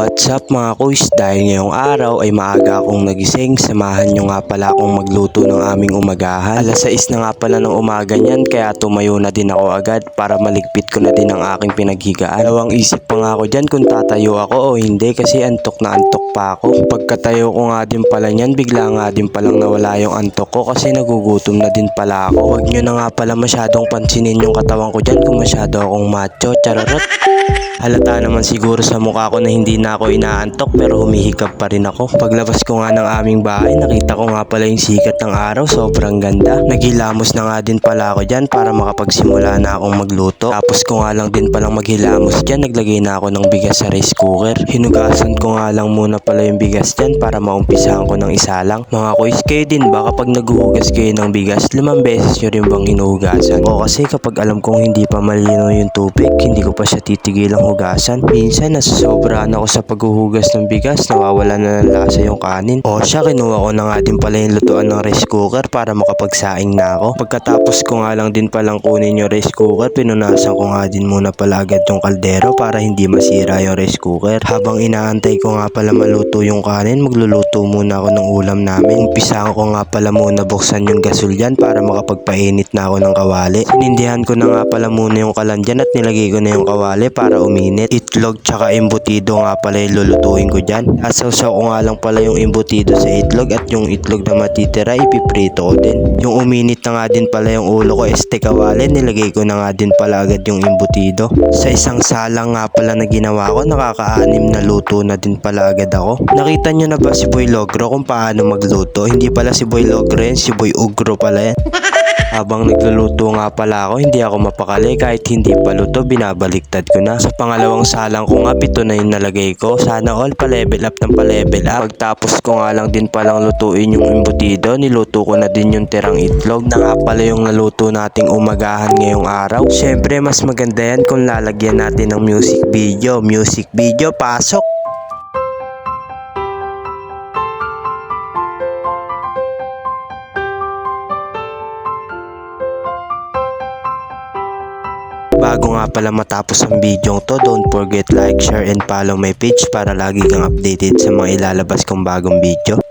What's up mga kuys? Dahil ngayong araw ay maaga akong nagising, samahan nyo nga pala akong magluto ng aming umagahan. Alas 6 na nga pala ng umaga niyan, kaya tumayo na din ako agad para maligpit ko na din ang aking pinaghigaan. Dalawang isip pa nga ako dyan kung tatayo ako o hindi kasi antok na antok pa ako. Pagkatayo ko nga din pala niyan, bigla nga din palang nawala yung antok ko kasi nagugutom na din pala ako. Huwag nyo na nga pala masyadong pansinin yung katawan ko dyan kung masyado akong macho, chararot. Halata naman siguro sa mukha ko na hindi na ako inaantok pero humihikab pa rin ako. Paglabas ko nga ng aming bahay, nakita ko nga pala yung sikat ng araw, sobrang ganda. Naghilamos na nga din pala ako dyan para makapagsimula na akong magluto. Tapos ko nga lang din palang maghilamos dyan, naglagay na ako ng bigas sa rice cooker. Hinugasan ko nga lang muna pala yung bigas dyan para maumpisahan ko ng isa lang. Mga kuys, kayo din ba kapag naghuhugas kayo ng bigas, 5 beses nyo rin bang hinuhugasan? O kasi kapag alam kong hindi pa malinaw yung tubig, hindi ko pa siya titigilang hugasan. Minsan nasasobrahan ako sa paghuhugas ng bigas, nawawala na ng lasa yung kanin. O siya, kinuha ko na nga din pala yung lutuan ng rice cooker para makapagsaing na ako. Pagkatapos ko nga lang din palang kunin yung rice cooker, pinunasan ko nga din muna pala agad yung kaldero para hindi masira yung rice cooker. Habang inaantay ko nga pala maluto yung kanin, magluluto muna ako ng ulam namin. Umpisahan ko nga pala muna buksan yung gasol dyan para makapagpainit na ako ng kawali. Sinindihan ko na nga pala muna yung kalan dyan at nilagay ko na yung kawali para uminit. Itlog tsaka embutido nga pala yung lulutuin ko dyan. Asaw-saw ko nga lang pala yung embutido sa itlog at yung itlog na matitira ipiprito ko din. Yung uminit na nga din pala yung ulo ko kawali, nilagay ko na nga din pala agad yung embutido. Sa isang salang nga pala na ginawa ko, nakaka-6 na luto na din pala agad ako. Nakita nyo na ba si Boy Logro kung paano magluto? Hindi pala si Boy Logro yan, si Boy Ugro pala yan. Habang nagluluto nga pala ako, hindi ako mapakali, kahit hindi pa luto, binabaliktad ko na. Sa pangalawang salang ko nga, 7 na yung nalagay ko. Sana all pa-level up ng pa-level up. Pagtapos ko nga lang din palang lutuin yung embutido, niluto ko na din yung tirang itlog. Na nga pala yung naluto nating umagahan ngayong araw. Syempre mas maganda yan kung lalagyan natin ng music video. Music video, pasok! Bago nga pala matapos ang video to, don't forget like, share, and follow my page para lagi kang updated sa mga ilalabas kong bagong video.